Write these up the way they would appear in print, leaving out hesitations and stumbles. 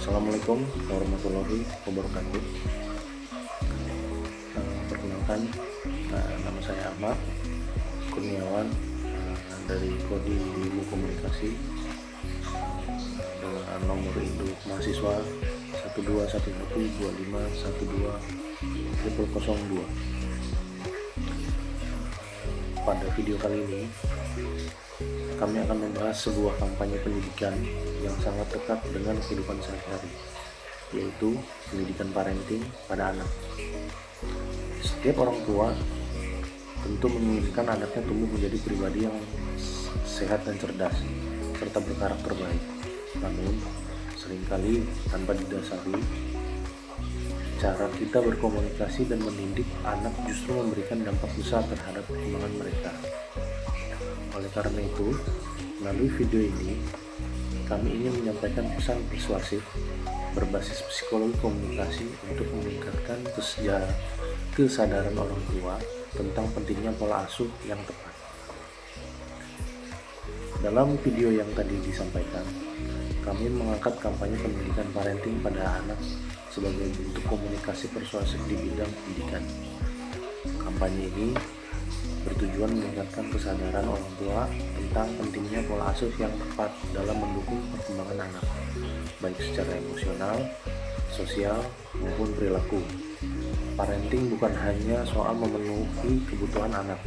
Assalamualaikum warahmatullahi wabarakatuh. Perkenalkan, nama saya Ahmad Kurniawan dari Prodi Ilmu Komunikasi dengan nomor induk mahasiswa 12112512002. Pada video kali ini kami akan membahas sebuah kampanye pendidikan yang sangat dekat dengan kehidupan sehari-hari, yaitu pendidikan parenting pada anak. Setiap orang tua tentu menginginkan anaknya tumbuh menjadi pribadi yang sehat dan cerdas, serta berkarakter baik. Namun, seringkali tanpa didasari, cara kita berkomunikasi dan mendidik anak justru memberikan dampak besar terhadap perkembangan mereka. Oleh karena itu, melalui video ini, kami ingin menyampaikan pesan persuasif berbasis psikologi komunikasi untuk meningkatkan kesadaran orang tua tentang pentingnya pola asuh yang tepat. Dalam video yang tadi disampaikan, kami mengangkat kampanye pendidikan parenting pada anak sebagai bentuk komunikasi persuasif di bidang pendidikan. Kampanye ini bertujuan meningkatkan kesadaran orang tua tentang pentingnya pola asuh yang tepat dalam mendukung perkembangan anak, baik secara emosional, sosial, maupun perilaku. Parenting bukan hanya soal memenuhi kebutuhan anak,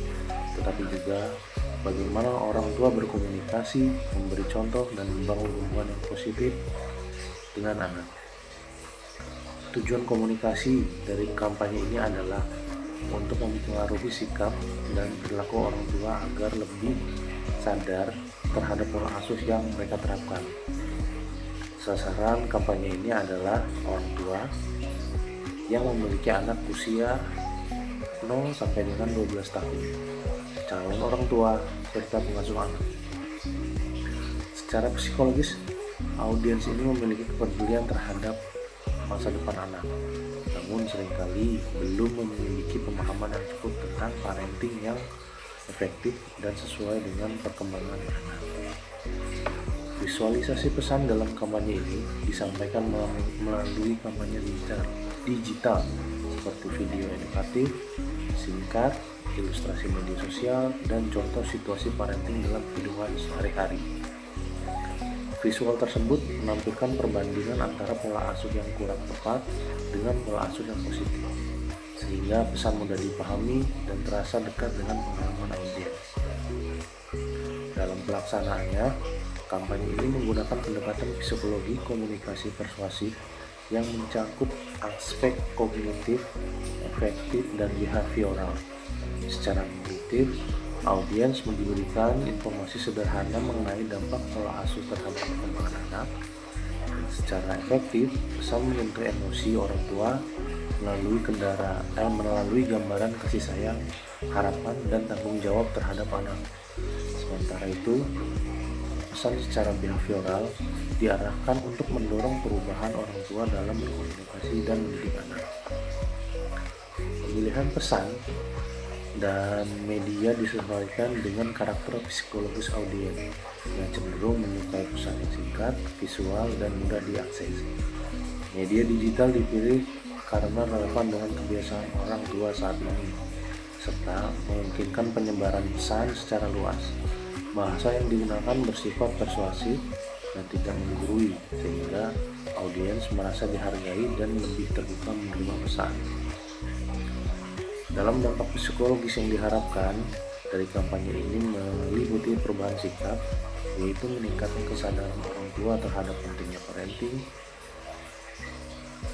tetapi juga bagaimana orang tua berkomunikasi, memberi contoh, dan membangun hubungan yang positif dengan anak. Tujuan komunikasi dari kampanye ini adalah untuk mempengaruhi sikap dan perilaku orang tua agar lebih sadar terhadap pola asuh yang mereka terapkan. Sasaran kampanye ini adalah orang tua yang memiliki anak usia 0 sampai dengan 12 tahun, calon orang tua, serta pengasuh anak. Secara psikologis, audiens ini memiliki kepedulian terhadap masa depan anak, namun seringkali belum memiliki pemahaman yang cukup tentang parenting yang efektif dan sesuai dengan perkembangan anak. Visualisasi pesan dalam kampanye ini disampaikan melalui kampanye digital seperti video edukatif, singkat, ilustrasi media sosial, dan contoh situasi parenting dalam kehidupan sehari-hari. Visual tersebut menampilkan perbandingan antara pola asuh yang kurang tepat dengan pola asuh yang positif, sehingga pesan mudah dipahami dan terasa dekat dengan pengalaman audiens. Dalam pelaksanaannya, kampanye ini menggunakan pendekatan psikologi komunikasi persuasif yang mencakup aspek kognitif, afektif, dan behavioral. Secara kognitif, audiens diberikan informasi sederhana mengenai dampak pola asuh terhadap perkembangan anak. Secara efektif, pesan menyentuh emosi orang tua melalui gambaran kasih sayang, harapan, dan tanggung jawab terhadap anak. Sementara itu, pesan secara behavioral diarahkan untuk mendorong perubahan orang tua dalam berkomunikasi dan mendidik anak. Pemilihan pesan dan media disesuaikan dengan karakter psikologis audiens yang cenderung menyukai pesan yang singkat, visual, dan mudah diakses. Media digital dipilih karena relevan dengan kebiasaan orang tua saat ini, serta memungkinkan penyebaran pesan secara luas. Bahasa yang digunakan bersifat persuasif dan tidak menggurui, sehingga audiens merasa dihargai dan lebih terbuka menerima pesan. Dalam dampak psikologis yang diharapkan dari kampanye ini meliputi perubahan sikap, yaitu meningkatkan kesadaran orang tua terhadap pentingnya parenting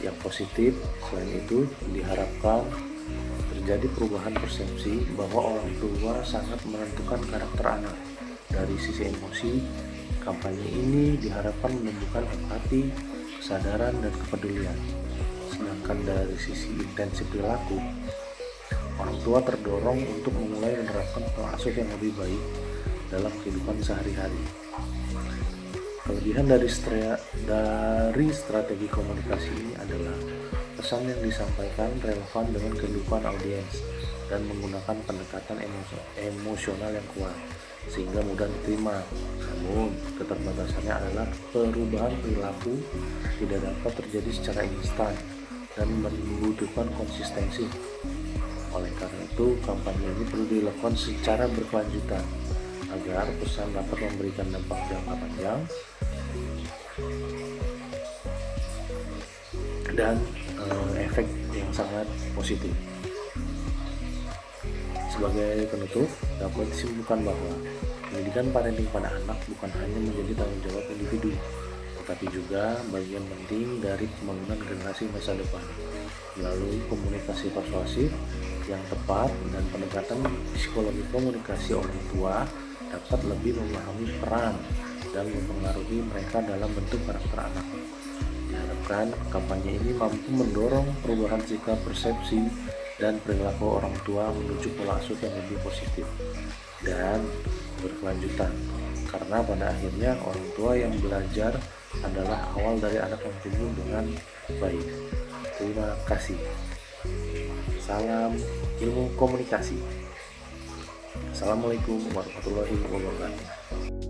yang positif. Selain itu, diharapkan terjadi perubahan persepsi bahwa orang tua sangat menentukan karakter anak. Dari sisi emosi, kampanye ini diharapkan menumbuhkan empati, kesadaran, dan kepedulian. Sedangkan dari sisi intensi perilaku, orang tua terdorong untuk memulai menerapkan pola asuh yang lebih baik dalam kehidupan sehari-hari. Kelebihan dari strategi komunikasi ini adalah pesan yang disampaikan relevan dengan kehidupan audiens dan menggunakan pendekatan emosional yang kuat sehingga mudah diterima. Namun, keterbatasannya adalah perubahan perilaku tidak dapat terjadi secara instan dan membutuhkan konsistensi. Oleh karena itu, kampanye ini perlu dilakukan secara berkelanjutan agar pesan dapat memberikan dampak jangka panjang dan efek yang sangat positif. Sebagai penutup, dapat disimpulkan bahwa pendidikan parenting pada anak bukan hanya menjadi tanggung jawab individu, tetapi juga bagian penting dari pembangunan generasi masa depan. Melalui komunikasi persuasif yang tepat dan pendekatan psikologi komunikasi, orang tua dapat lebih memahami peran dan mempengaruhi mereka dalam bentuk karakter anak. Diharapkan kampanye ini mampu mendorong perubahan sikap, persepsi, dan perilaku orang tua menuju pola asuh yang lebih positif dan berkelanjutan. Karena pada akhirnya orang tua yang belajar adalah awal dari anak yang tumbuh dengan baik. Terima kasih. Salam ilmu komunikasi. Assalamualaikum warahmatullahi wabarakatuh.